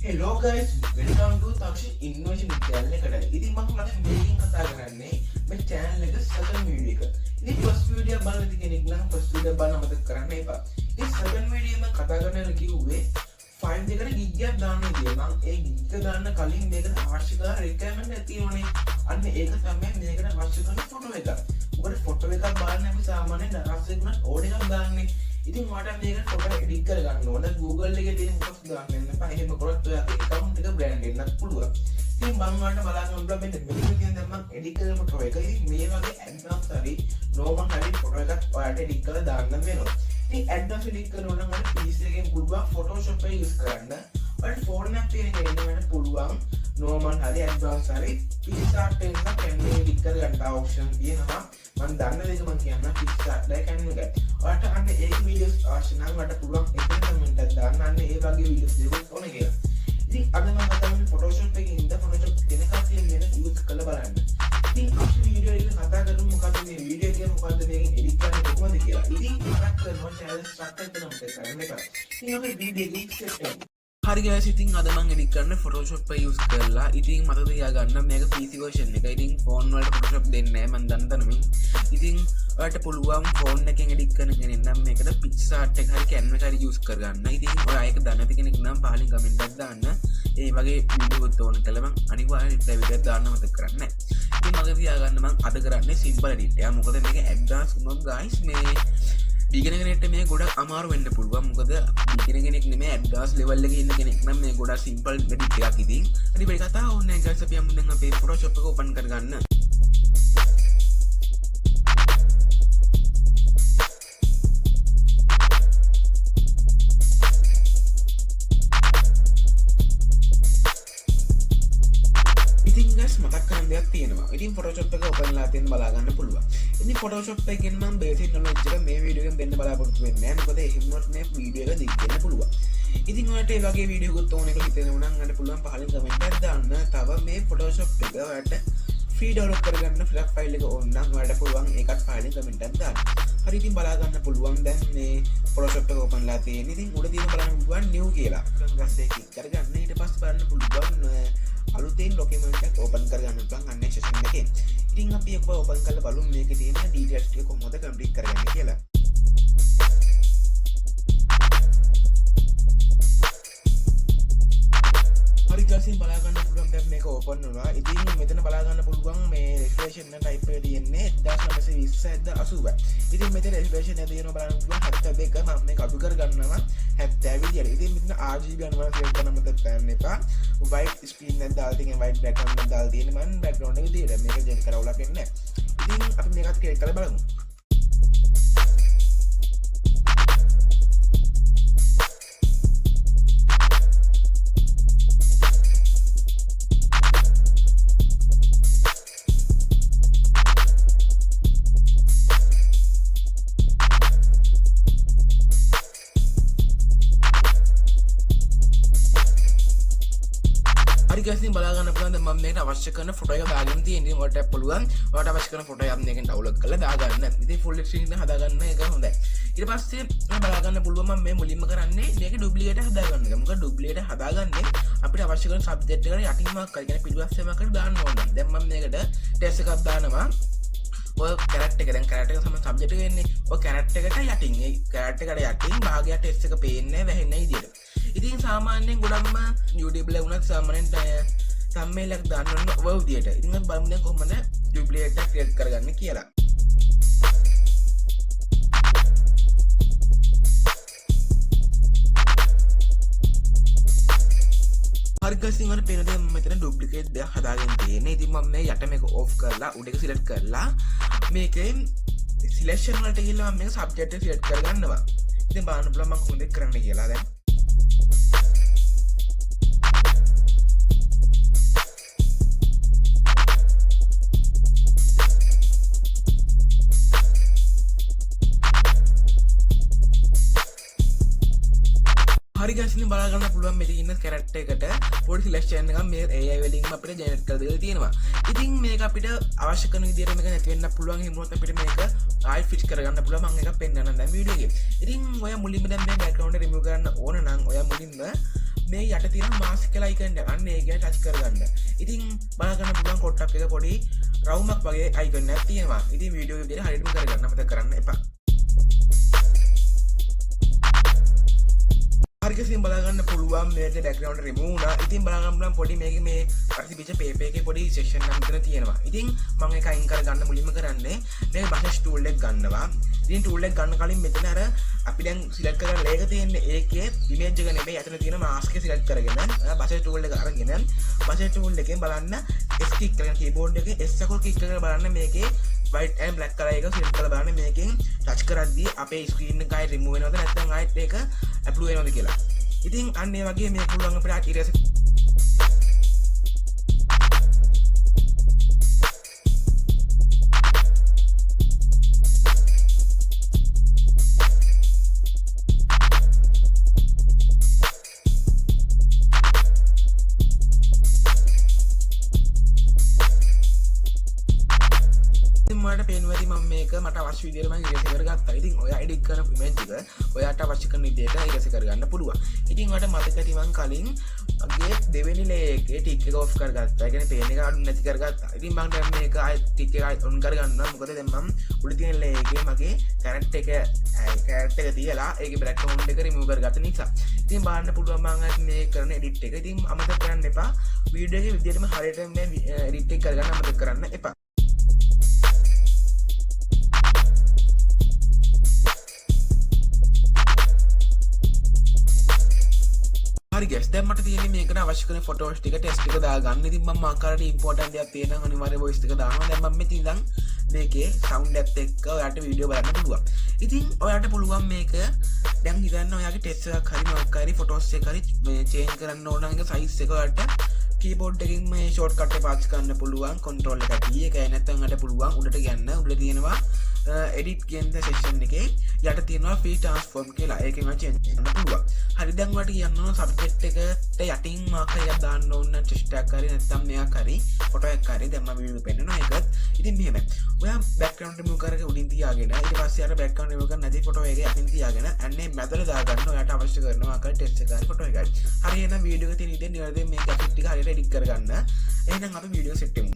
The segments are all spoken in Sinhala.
Hello guys, welcome to Takshin Innovation channel එකට. ඉතින් මම මේකෙන් කතා කරන්නේ මේ channel එක second video එක. ඉතින් first video බලලා ඉති කෙනෙක් නම් first video බලන්න අමතක කරන්න එපා. ඉතින් second video මම කතා කරන්න කිව්වේ file දෙකට gig එකක් දාන්න කියලා. මම ඒ gig එක දාන්න කලින් මේකට අවශ්‍ය කරන requirement එක තියෙනවනේ. අන්න ඒක තමයි මේකට අවශ්‍ය කරන photo එක. මොකද photo එකක් බලන්න අපි සාමාන්‍යයෙන් දවස් එකකට ඕඩර් එකක් දාන්නේ. ඉතින් මට මේක ෆොටෝ එඩිට් කරගන්න ඕන Google එකේ තියෙන මොකක්ද දාන්න වෙන එපා. එහෙම කරොත් ඔයාගේ account එක brand වෙන්නත් පුළුවන්. ඉතින් මම වලට බලන්න ඕන මෙන්න මෙතන කියන දැන් මම එඩිට් කරන ෆොටෝ එක. ඉතින් මේ වගේ advanced හරි normal හරි ෆොටෝ එකක් ඔයාලට එඩිට් කරලා දාන්න වෙනවා. ඉතින් advanced එඩිට් කරනවා නම් මට PC එකෙන් පුළුවන් Photoshop එක use කරන්න. ඔයාලට phone එකක් තියෙන කෙනෙක් වෙන්න පුළුවන් normal හරි advanced හරි PixArt එකක් Canva එඩිට් කරගන්න option තියෙනවා. මම දන්න දෙයක මම කියන්න PixArt එක Canva එක. ඔයාලට අන්න ඒ වීඩියෝස් අවශ්‍ය නම් මට පුළුවන් එකෙන් කමෙන්ට් එකක් දාන්න. අන්න ඒ වගේ වීඩියෝස් දෙකක් ඕනේ කියලා. ඉතින් අද මම කතා කරන්නේ Photoshop එකේ ඉඳ Photoshop දෙනකක් තියෙන වෙන use කරලා බලන්න. ඉතින් අපි වීඩියෝ එක කතා කරමු මොකද්ද මේ වීඩියෝ එක මොකද්ද මේකෙන් එඩිට් කරන්නේ කොහොමද කියලා. ඉතින් මතක් කරනවා channel subscribe කරන්න කරන්න එපා. ඉතින් අපි වීඩියෝ එක ස්ටාර්ට් කරමු. හරි guys, ඉතින් අද මම එඩිට් කරන්නේ Photoshop එක use කරලා. ඉතින් මතක තියාගන්න මේක PC version එක. ඉතින් phone වලට Photoshop දෙන්නේ නැහැ මම දන්නතනමින්. ඉතින් ඔයාලට පුළුවන් phone එකෙන් එඩිට් කරන කෙනෙක් නම් මේකට PixArt එක හරි Canva එක හරි use කරගන්න. ඉතින් ඔයා ඒක දන්නේ නැති කෙනෙක් නම් පහලින් කමෙන්ට් එකක් දාන්න. ඒ වගේ වීඩියෝ එකක් ඕන කළා මම අනිවාර්යෙන් reply විදියට දාන්න මතක කරන්නේ නැහැ. ඉතින් මතක තියාගන්න මම අද කරන්නේ simple edit. එයා මොකද මේක advanced වුණොත් guys මේ beginner කෙනෙක්ට මේ ගොඩක් අමාරු වෙන්න පුළුවන්. මොකද beginner කෙනෙක් නෙමෙයි advanced level එකේ ඉන්න කෙනෙක් නම් මේ ගොඩක් simple edit එකක් ඉතින්. හරි මේ කතාව ඕනේ නැහැ guys. අපි යමු දැන් අපේ Photoshop එක open කරගන්න. මතක් කරන්න දෙයක් තියෙනවා. ඉතින් Photoshop එක open වෙලා තියෙන බලා ගන්න පුළුවන්. ඉතින් Photoshop එකෙන් මම basic knowledge එක මේ වීඩියෝ එකෙන් දෙන්න බලාපොරොත්තු වෙන්නේ නැහැ. මොකද එහෙම වුණොත් මේ වීඩියෝ එක දිග වෙන්න පුළුවන්. ඉතින් ඔයාලට මේ වගේ වීඩියෝ එකක් ඕන කියලා හිතෙනවා නම් අන්න පුළුවන් පහලින් කමෙන්ට් එකක් දාන්න. තව මේ Photoshop එක ඔයාලට free download කරගන්න FLAC file එක ඕන නම් ඔයාලට පුළුවන් ඒකත් පහලින් කමෙන්ට් එකක් දාන්න. හරි ඉතින් බලා ගන්න පුළුවන් දැන් මේ Photoshop එක open වෙලා තියෙන. ඉතින් උඩ තියෙන බලන්න පුළුවන් new කියලා. ඊට පස්සේ click කරගන්න. ඊට පස්සේ බලන්න පුළුවන් අලුතෙන් document එකක් open කරගන්න පුළුවන් අන්නේ session එකේ. ඉතින් අපි ඒක open කරලා බලමු මේකේ තියෙන details ටික කොහොමද complete කරගන්නේ කියලා. හරි guys, බලා ගන්න පුළුවන් දැන් මේක open වුණා. ඉතින් මෙතන බලා ගන්න පුළුවන් මේ resolution එක type එක තියෙන්නේ 1920x80. ඉතින් මෙතන resolution එක තියෙනවා බලන්න පුළුවන් 72. මම මේක අඩු කරගන්නවා 70 විදියට. ඉතින් මෙතන RGB අනුව සේව් කරන්න මතක ගන්න එපා. white screen එක දාලා තියෙන white background එක දාලා තියෙන මම background එක විදියට මේක change කරවලා වෙන්නේ නැහැ. ඉතින් අපි මේකත් ක්ලික් කරලා බලමු. ඉතින් බලා ගන්න පුළුවන් දැන් මම මේකට අවශ්‍ය කරන ෆොටෝ එක දාගෙන තියෙනවා. ඉතින් ඔයාලට පුළුවන් ඔයාලට අවශ්‍ය කරන ෆොටෝ එක මේකෙන් ඩවුන්ලෝඩ් කරලා දාගන්න. ඉතින් ෆුල් ස්ක්‍රීන් එක හදාගන්න එක හොඳයි. ඊට පස්සේ මම බලා ගන්න පුළුවන් මම මේ මුලින්ම කරන්නේ මේක ඩුප්ලිකේට් හදාගන්න එක. මොකද ඩුප්ලිකේට් හදාගන්නේ අපිට අවශ්‍ය කරන සබ්ජෙක්ට් එකට යටින් මාක් කරගෙන කියන්නේ පිටුපස්සේමකට දාන්න ඕන. දැන් මම මේකට ටෙස්ට් එකක් දානවා. ඔය කැරක්ටර් එක දැන් කැරක්ටර් එක තමයි සබ්ජෙක්ට් එක වෙන්නේ. ඔය කැරක්ටර් එකට යටින් ඒ කැරක්ටර් එකට යටින් භාගයක් ටෙස්ට් එක පේන්නේ වැහෙන්නේ විදියට. ඉතින් සාමාන්‍යයෙන් ගොඩක්ම YouTube වල වුණත් සාමාන්‍යයෙන් thumbnail එකක් දාන්න ඕන ඔය විදියට. ඉතින් අපි බලමු දැන් කොහොමද duplicate එක create කරගන්නේ කියලා. හරි guys, ඉතින් මම පේන දේ මෙතන duplicate දෙයක් හදාගෙන තියෙන්නේ. ඉතින් මම මේ යට මේක off කරලා උඩ එක select කරලා මේකේ selection වලට ගිහලා මම මේක subject එක select කරගන්නවා. ඉතින් බලන්න පුළුවන් මම කොහොමද කරන්නේ කියලා දැන්. හරි guys, ඉතින් බලා ගන්න පුළුවන් මේ තියෙන කැරක්ටර් එකට පොඩි සිලෙක්ෂන් එකක් මේ AI වලින් අපිට ජෙනරේට් කරලා දෙලා තියෙනවා. ඉතින් මේක අපිට අවශ්‍ය කරන විදිහට මේක නැති වෙන්න පුළුවන්. එහෙම වුණොත් අපිට මේක ආයි ෆික්ස් කරගන්න පුළුවන්. මම එක පෙන්නන්න දැන් වීඩියෝ එකේ. ඉතින් ඔයා මුලින්ම දැන් මේ බෑග්ග්‍රවුන්ඩ් එක රිමූව් කරන්න ඕන නම් ඔයා මුලින්ම මේ යට තියෙන මාස්ක් කියලා අයිකන් එක අන්න ඒක ටච් කරගන්න. ඉතින් බලගන්න පුළුවන් කොටක් එක පොඩි රවුමක් වගේ අයිකන් එකක් තියෙනවා. ඉතින් වීඩියෝ එක විදිහට හරියටම කරගන්න මතක කරන්න එපා. හරියටම බලගන්න පුළුවන් මේකේ බෑග්ග්‍රවුන්ඩ් රිමූව් වුණා. ඉතින් බලගන්න පුළුවන් පොඩි මේකේ මේ ප්‍රතිපිච පේපර් එකේ පොඩි සෙක්ෂන් එකක් මෙතන තියෙනවා. ඉතින් මම ඒක අයින් කරගන්න මුලින්ම කරන්නේ මේ බෂස් ටූල් එක ගන්නවා. ඉතින් ටූල් එක ගන්න කලින් මෙතන අර අපි දැන් සිලෙක්ට් කරලා ලේක තියෙන්නේ ඒකේ ඉමේජ් එක නෙමෙයි අතන තියෙන මාස්ක් එක සිලෙක්ට් කරගෙන බෂස් ටූල් එක අරගෙන බෂස් ටූල් එකෙන් බලන්න S කික් කරගෙන කීබෝඩ් එකේ S අකුර කික් කරගෙන බලන්න මේකේ white and black color එක සිලෙක්ට් කරලා බලන්න මේකෙන් ටච් කරද්දී අපේ ස්ක්‍රීන් එක ආයෙ රිමූව් වෙනවද නැත්නම් ආයෙත් ඒක අප්ලෝඩ් වෙනවද කියලා. ඉතින් අන්න ඒ වගේ මේ පුළුවන් අපිට ඉරස පේනවැති මම මේක මට අවශ්‍ය විදිහට මම ඉරස කරගත්තා. ඉතින් ඔය එඩිට් කරන ඉමේජ් එක ඔයාට අවශ්‍ය කරන විදිහට ඉරස කරගන්න පුළුවන්. ඉතින් ඔයාලට මතක ඇති මම කලින් මගේ දෙවෙනි ලේයර් එකේ ටික් එක ඔෆ් කරගත්තා. ඒ කියන්නේ පේන එක අඩු නැති කරගත්තා. ඉතින් මම දැන් මේක ආයෙත් ටික් එක ඔන් කරගන්නවා. මොකද දැන් මම උඩ තියෙන ලේයර් එකේ මගේ කැරක්ටර් එක තියලා ඒකේ බෑග්ග්‍රවුන්ඩ් එක රිමූව් කරගත්ත නිසා. ඉතින් බලන්න පුළුවන් මම මේ කරන එඩිට් එක. ඉතින් අමතක කරන්න එපා. වීඩියෝ එකේ විදිහටම හරියට මේ එඩිට් එක කරගන්න අමතක කරන්න එපා. හරි ගයිස් දැන් මට තියෙන්නේ මේකට අවශ්‍ය කරන ෆොටෝස් ටික ටෙස්ට් එක දාගන්න. ඉතින් මම ආකාරයට ඉම්පෝටන්ට් එකක් තියෙනවා අනිවාර්ය වොයිස් එක දානවා. දැන් මම මෙතන ඉඳන් මේකේ සවුන්ඩ් එකත් එක්ක ඔයාලට වීඩියෝ බලන්න පුළුවන්. ඉතින් ඔයාලට පුළුවන් මේක දැන් හිතන්න ඔයාගේ ටෙස්ට් එකක් හරි මොකක් හරි ෆොටෝස් එක හරි මේ චේන්ජ් කරන්න ඕන නම් ඒක සයිස් එක ඔයාලට කීබෝඩ් එකකින් මේ ෂෝට්කට් එක පාවිච්චි කරන්න පුළුවන්. කන්ට්‍රෝල් එක T එකයි නැත්නම් අට පුළුවන් උඩට යන්න. උඩ තියෙනවා edit කියන සෙක්ෂන් එකේ යට තියෙනවා free transform කියලා. ඒකෙන් ඔයා change කරන්න පුළුවන්. හරි දැන් ඔයාලට කියන්න ඕන subject එකට යටින් මාකර් එකක් දාන්න ඕන නම් ටෙක්ස්ට් එකක් හරි නැත්නම් මෙයක් හරි ෆොටෝ එකක් හරි දැන් මම වීඩියෝ පෙන්නනවා ඒකත්. ඉතින් මෙහෙමයි. ඔයා background remove කරගෙන උඩින් තියාගෙන ඊට පස්සේ අර background remove කරන්න නැති ෆොටෝ එකේ යටින් තියාගෙන අන්නේ මැදට දාගන්න ඔයාට අවශ්‍ය කරන ආකාර ටෙක්ස්ට් එක හරි ෆොටෝ එකයි. හරි එහෙනම් වීඩියෝ එකේ තියෙන ඉතින් නිවැරදිව මේ ගැප් ටික හරියට edit කරගන්න. එහෙනම් අපි වීඩියෝ සෙට් කරමු.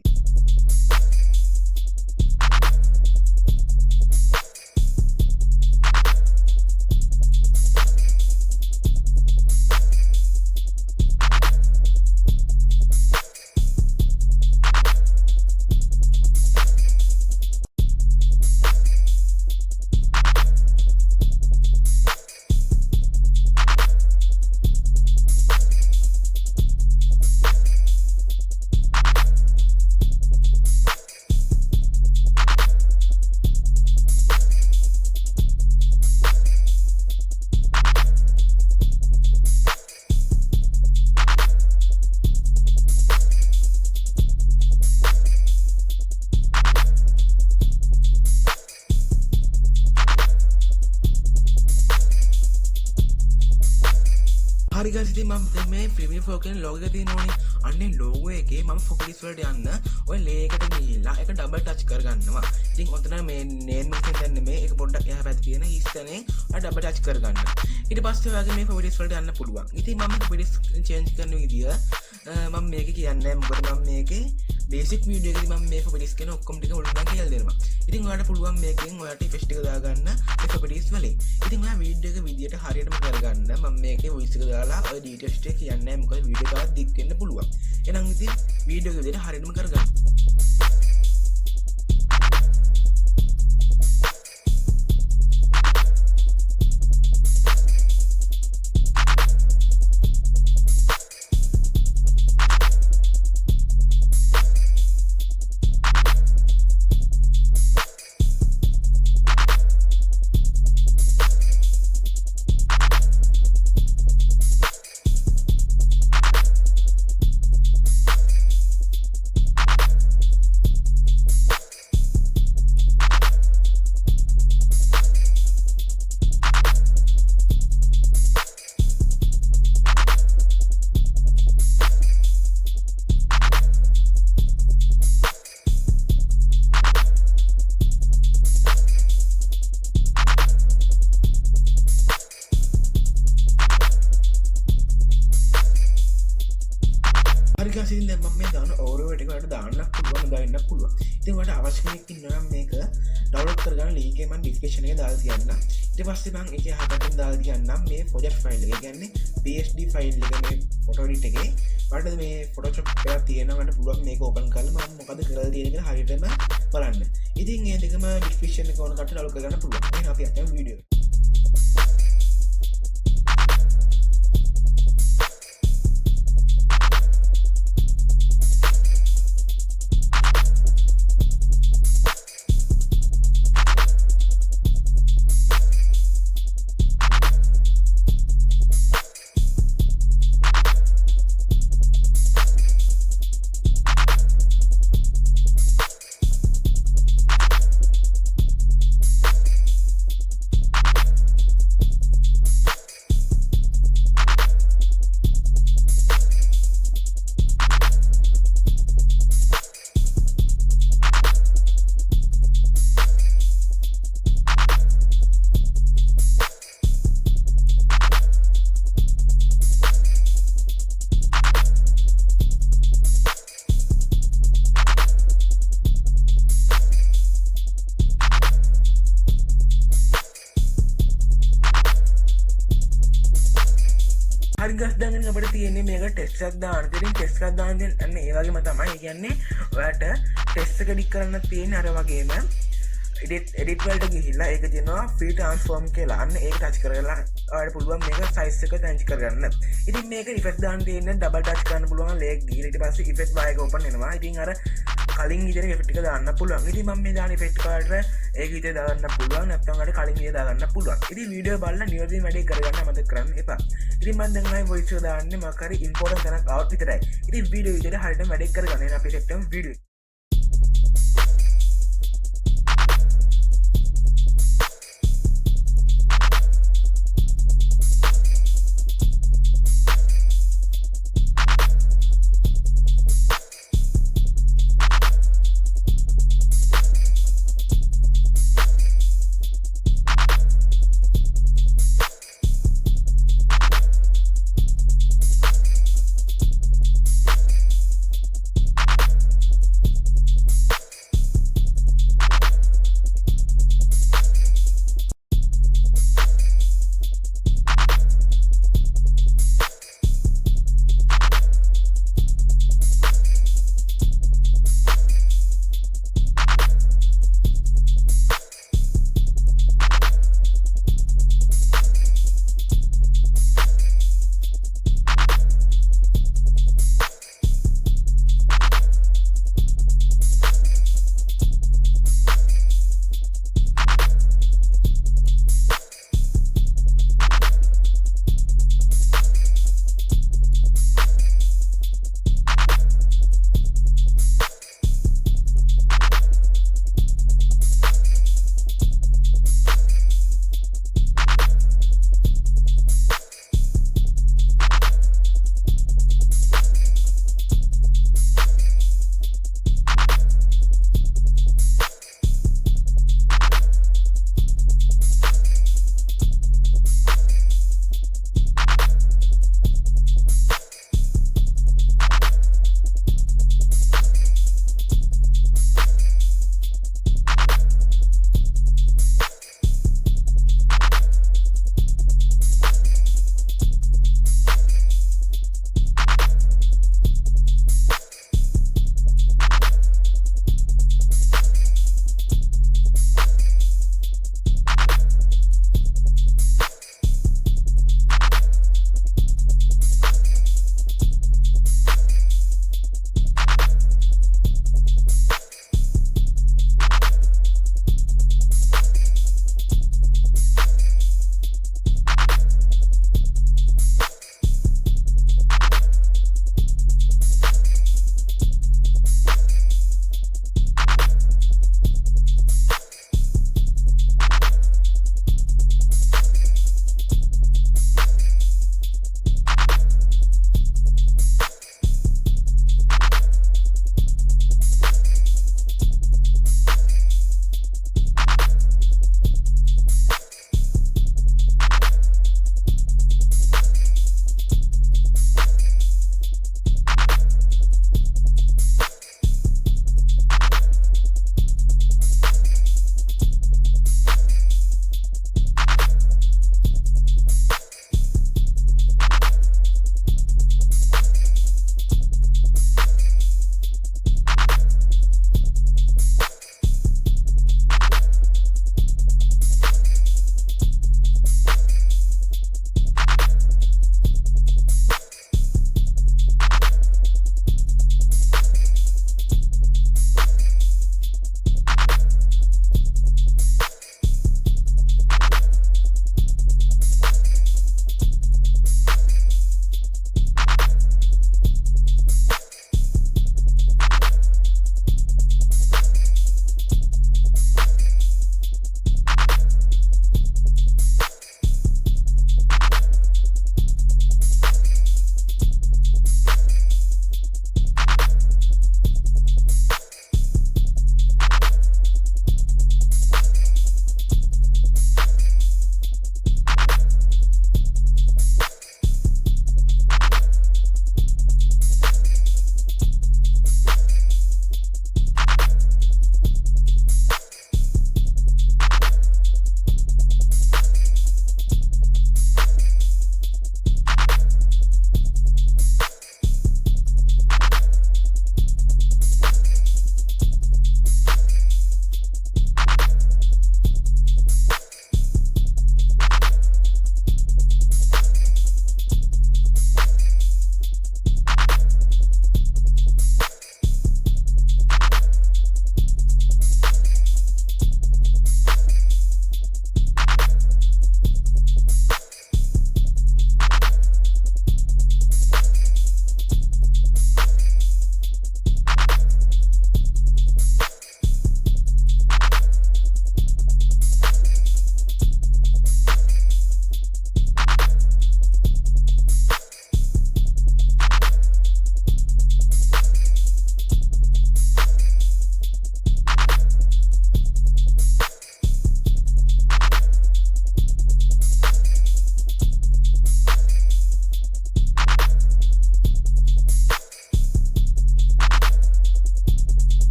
හරි guys ඉතින් මම දැන් මේ Premiere Pro කියන logo එක තියෙනවනේ අන්නේ logo එකේ මම properties වලට යන්න ඔය layer එකට ගිහිල්ලා ඒක double touch කරගන්නවා. ඉතින් ඔතන මේ name එක දැන් නෙමෙයි ඒක පොඩ්ඩක් එහා පැත්තේ තියෙන හිස්තනේ ඔය double touch කරගන්න. ඊට පස්සේ ඔයාගේ මේ properties වලට යන්න පුළුවන්. ඉතින් මම properties change කරන විදිය මම මේක කියන්නේ මොකද මම මේකේ basic video එකේදී මම මේ properties කියන ඔක්කොම ටික උඩින් කියලා දෙනවා. ඉතින් ඔයාලට පුළුවන් මේකෙන් ඔයාලට effects ටික දාගන්න මේ properties වලින්. ඉතින් ඔයා video එක විදියට හරියටම කරගන්න මම මේකේ voice එක දාලා ඔය details ටික කියන්නේ මොකද video එක තවත් දික් වෙන්න පුළුවන්. එහෙනම් ඉතින් video එක විදියට හරියටම කරගන්න. හරි ගාස් ඉතින් දැන් මම මේ දාන ඕරියෝ එක ඔයාලට දාන්නත් පුළුවන් දාන්නත් පුළුවන්. ඉතින් ඔයාලට අවශ්‍ය කෙනෙක් ඉන්නවා නම් මේක ඩවුන්ලෝඩ් කරගන්න link එක මම description එකේ දාලා තියන්නම්. ඊට පස්සේ මම ඒකේ හදන්න දාලා තියන්නම් මේ project file එක. ඒ කියන්නේ PSD file එක මේ photo edit එකේ ඔයාලට මේ Photoshop එකක් තියෙනවා මට පුළුවන් මේක open කරලා මම මොකද කරලා තියෙන්නේ කියලා හරියටම බලන්න. ඉතින් මේ දෙකම description එක ඕන කට්ටියට ඩවුන්ලෝඩ් කරගන්න පුළුවන්. එහෙනම් අපි යමු වීඩියෝ එකට. හරි ගස් දැන් අපිට තියෙන්නේ මේක ටෙස්ට් එකක් දාන්න. ඉතින් ටෙස්ට් එකක් දාන්න දෙන්න අන්න ඒ වගේම තමයි. ඒ කියන්නේ ඔයාලට ටෙස්ට් එක එඩිට් කරන්න තියෙන අර වගේම එඩිට් වලට ගිහිල්ලා ඒක තියෙනවා ෆ්‍රී ට්‍රාන්ස්ෆෝර්ම් කියලා. අන්න ඒක ටච් කරලා ඔයාලට පුළුවන් මේක සයිස් එක චේන්ජ් කරගන්න. ඉතින් මේක ඉෆෙක්ට් දාන්න තියෙන්නේ ඩබල් ටච් කරන්න පුළුවන් ලේක් ගිහිල්ලා ඊට පස්සේ ඉෆෙක්ට් බාර් එක ඕපන් වෙනවා. ඉතින් අර කලින් විදිහට ඉෆෙක්ට් එක දාන්න පුළුවන්. ඉතින් මම මේ දාන ඉෆෙක්ට් කාඩ් ඒක විදිහට දාගන්න පුළුවන්. නැත්නම් අර කලින් විදිහට දාගන්න පුළුවන්. ඉතින් වීඩියෝ බලලා නියෝජිත වැඩේ කරගන්න අමතක කරන්න එපා. ඉතින් මම දැන් ආයි වොයිස් එක දාන්නේ මොකක් හරි ඉම්පෝටන්ට් තැනක් આવුත් විතරයි. ඉතින් වීඩියෝ විදිහට හරියටම වැඩේ කරගන්න. එහෙනම් අපි සෙට්ටම් වීඩියෝ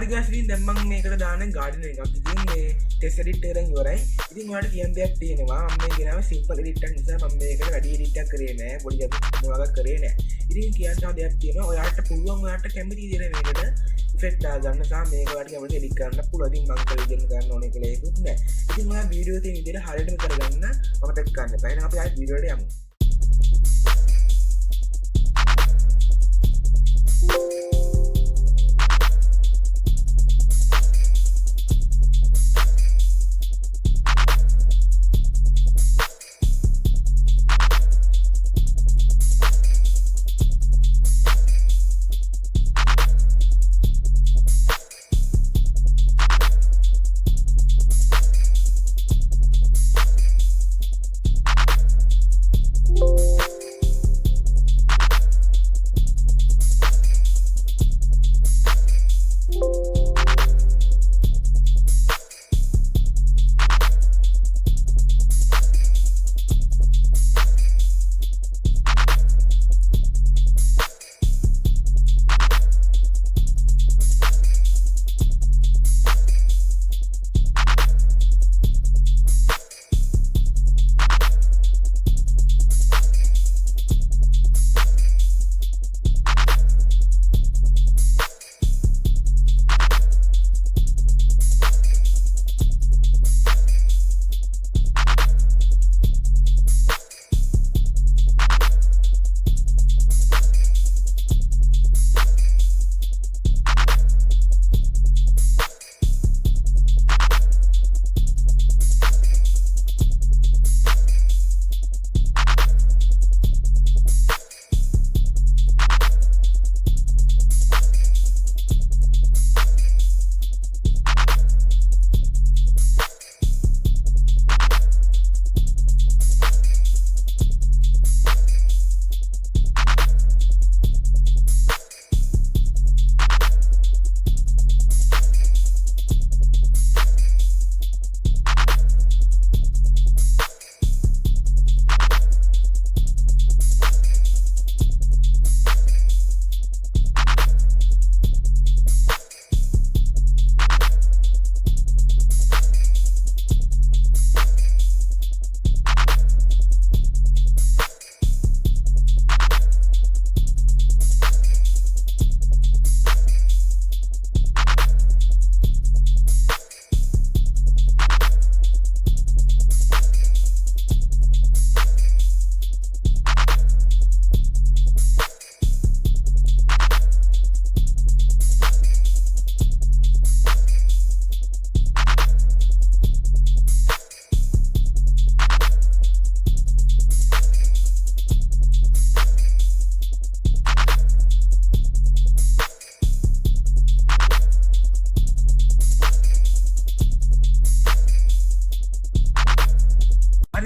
හරි ගස් ඉතින් දැන් මම මේකට දාන ගාඩන් එකක්. ඉතින් මේ ටෙස්ට් එඩිට් එකෙන් ඉවරයි. ඉතින් ඔයාලට කියන්න දෙයක් තියෙනවා. මම මේ ගෙනාව සිම්පල් එඩිට් එකක් නිසා මම මේකට වැඩි එඩිට් එකක් කරේ නෑ. පොඩි මොනවාක් කරේ නෑ. ඉතින් කියන්න තව දෙයක් තියෙනවා. ඔයාලට පුළුවන් ඔයාලට කැමති විදිහට මේකට ඉෆෙක්ට් දාගන්න සහ මේක ඔයාලට කැමති එඩිට් කරන්න පුළුවන්. ඉතින් මම කලින් දෙන්න ගන්න ඕනේ කියලා ඒකුත් නෑ. ඉතින් ඔයා වීඩියෝ තියෙන විදිහට හරියටම කරගන්න මතක ගන්න එපා. එහෙනම් අපි ආයෙත් වීඩියෝ එකට යමු.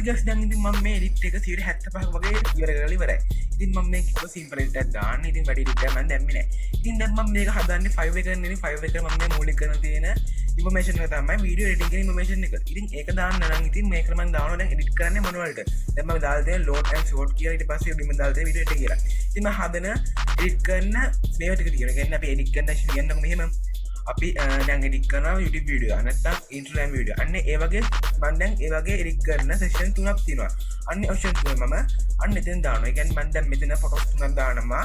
just දැන් ඉතින් මම මේ එඩිට් එක 75ක් වගේ ඉවර කරලා ඉවරයි. ඉතින් මම මේක සිම්පල් එඩිට් එකක් දාන්න. ඉතින් වැඩි එඩිට් එකක් මම දැම්මේ නැහැ. ඉතින් දැන් මම මේක හදන්නේ 5 එක නෙවෙයි 5 එක මම මේ මූලික කරන තියෙන ඉන්ෆර්මේෂන් එක තමයි වීඩියෝ එඩිටින් කියන ඉන්ෆර්මේෂන් එක. ඉතින් ඒක දාන්න නම් ඉතින් මේක මම දානවා දැන් එඩිට් කරන්නේ මනුවල්ට. දැන් මම දාලා තියෙන load and short කියලා ඊට පස්සේ බිම දාලා තියෙන වීඩියෝ එඩිට් කියලා. ඉතින් මම හදන එඩිට් කරන මේවා ටික තියෙනවා. කියන්නේ අපි එඩිට් කරන කියන්නකො මෙහෙම අපි දැන් එඩිට් කරනවා YouTube වීඩියෝ නැත්නම් Instagram වීඩියෝ. අන්න ඒ වගේ මම දැන් ඒ වගේ එඩිට් කරන සෙක්ෂන් තුනක් තියෙනවා. අන්න ඔප්ෂන් තුන මම අන්න එතෙන් දානවා. ඒ කියන්නේ මම දැන් මෙතන ෆොටෝස් තුනක් දානවා.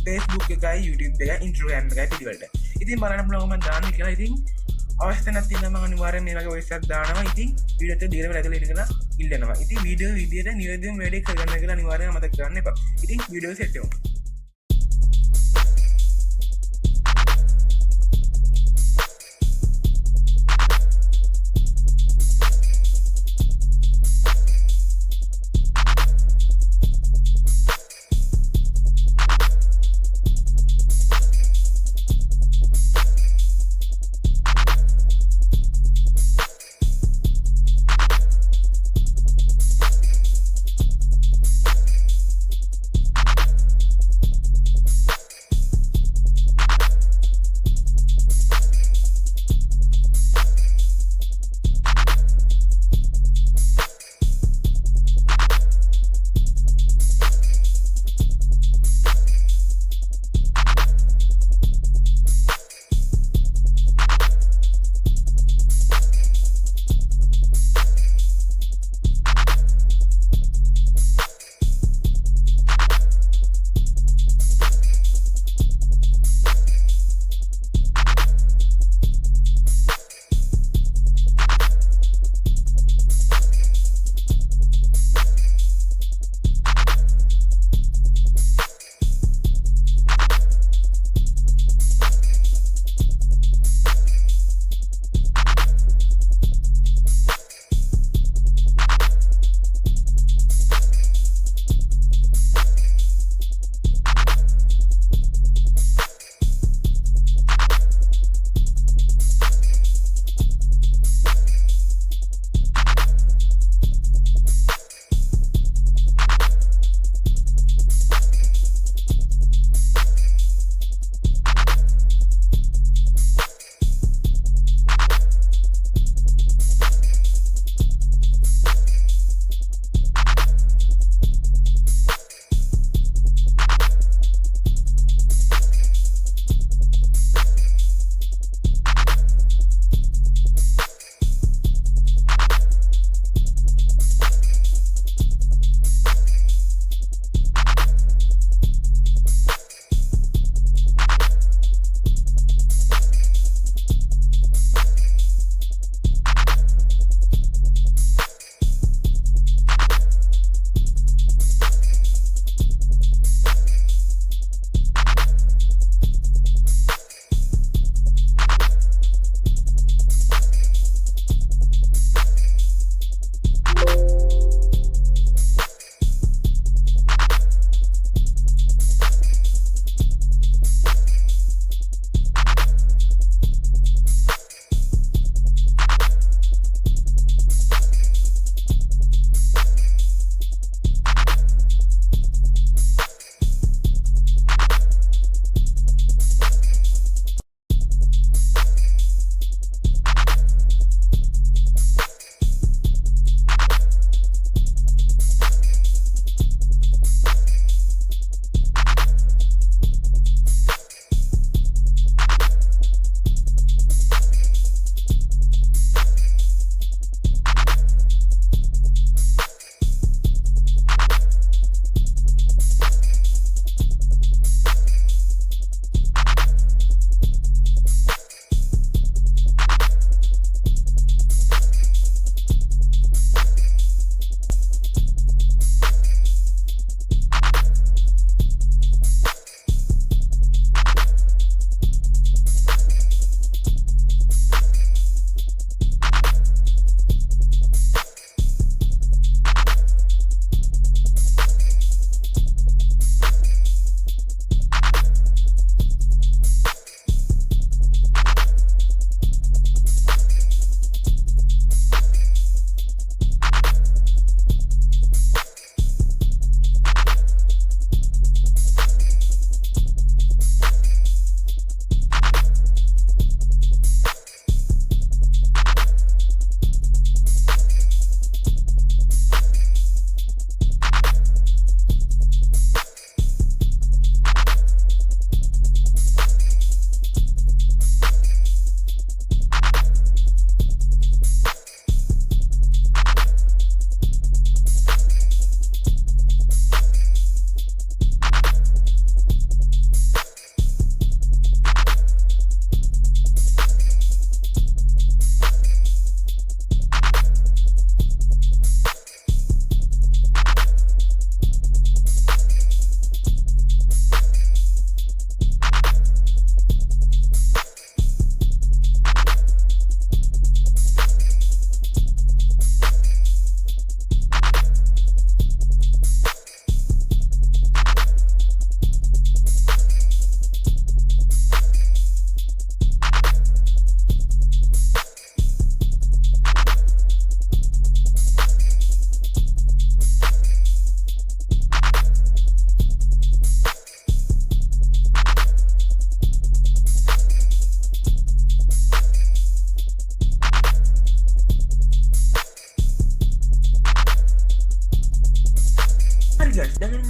Facebook එකයි YouTube එකයි Instagram එකයි පිළිවෙලට. ඉතින් බලන්න පුළුවන් මම දාන්නේ කියලා. ඉතින් අවශ්‍ය නැති නම් මම අනිවාර්යෙන් මේ වගේ වොයිස් එකක් දානවා. ඉතින් වීඩියෝ එක දීලා වැදලා ඉඳලා ඉල්ලනවා. ඉතින් වීඩියෝ විදියට නිවැරදිවම වැඩේ කරගන්න කියලා අනිවාර්යෙන් මතක කරගන්න එපා. ඉතින් වීඩියෝ සෙට් වෙමු.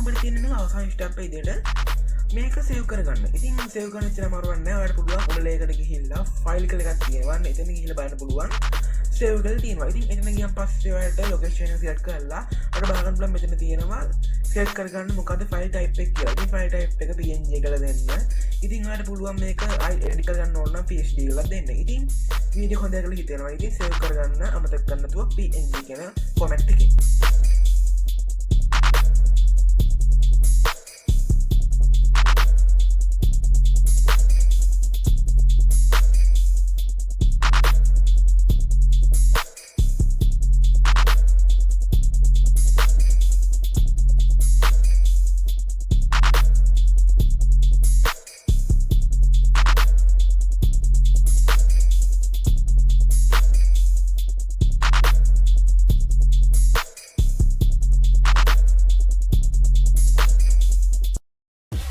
ඔබට තියෙන අවසාන ස්ටෙප් එක විදිහට මේක සේව් කරගන්න. ඉතින් සේව් කරන්න ඉතල අමාරුවක් නැහැ. ඔයාලට පුළුවන් ඔබලේකට ගිහිල්ලා ෆයිල් එකක් තියෙනවා. එතන ගිහිල්ලා බලන්න පුළුවන්. සේව් කරලා තියෙනවා. ඉතින් එතන ගියන් පස්සේ ඔයාලට ලොකේෂන් එක සෙලක්ට් කරලා අර බලන්න පුළුවන් මෙතන තියෙනවා සෙලක්ට් කරගන්න මොකද්ද ෆයිල් ටයිප් එක කියලා. ඉතින් ෆයිල් ටයිප් එක PNG කියලා දෙන්න. ඉතින් ඔයාලට පුළුවන් මේක එඩිට් කරගන්න ඕන නම් PSD එකක් දෙන්න. ඉතින් වීඩියෝ හොඳයි කියලා හිතෙනවා. ඉතින් සේව් කරගන්න අමතක කරන්න නැතුව PNG කියන ෆෝමැට් එකේ.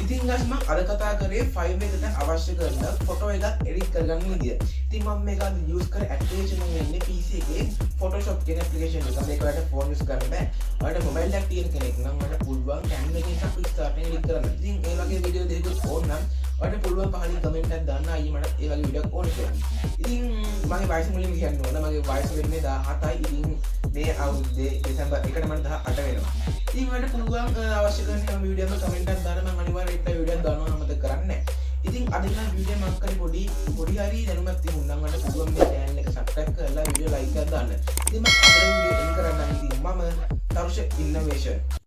ඉතින් guys මම අද කතා කරේ ෆයිල් එකට අවශ්‍ය කරන ෆොටෝ එකක් එඩිට් කරගන්න විදිය. ඉතින් මම මේක අද යූස් කර ඇප්ලිකේෂන් එක වෙන්නේ PC එකේ Photoshop කියන ඇප්ලිකේෂන් එක. මේක ඔයාලට ෆෝන් යූස් කරන්න බෑ. ඔයාලට මොබයිල් එකක් තියෙන කෙනෙක් නම් ඔයාලට පුළුවන් කැමරා එකකින් එකක් ස්ටාර්ට් එක එඩිට් කරන්න. ඉතින් ඒ වගේ වීඩියෝ දෙකක් ඕන නම් ඔයාලට පුළුවන් පහලින් කමෙන්ට් එකක් දාන්න අයියේ මට ඒ වගේ වීඩියෝක් ඕන කියලා. ඉතින් මගේ වයස මුලින්ම කියන්න ඕන. මගේ වයස වෙන්නේ 17යි. ඉතින් මේ අවුරුද්දේ දෙසැම්බර් 1ට මට 18 වෙනවා. ඉතින් ඔයාලට පුළුවන් අවශ්‍ය කරන හැම වීඩියෝ එකම කමෙන්ට් එකක් දාන්න මම අනිවාර්යයෙන් ඒක වීඩියෝ එකක් දානවා අමතක කරන්නේ නැහැ. ඉතින් අද ඉන්න වීඩියෝ මම කරේ පොඩි හරි දැනුමක් තිබුණා නම් ඔයාලට පුළුවන් මේ channel එක subscribe කරලා වීඩියෝ like එකක් දාන්න. ඉතින් මම අද වීඩියෝ එන් කරන්න ඉතින් මම තරුෂ ඉන්නෝවේෂන්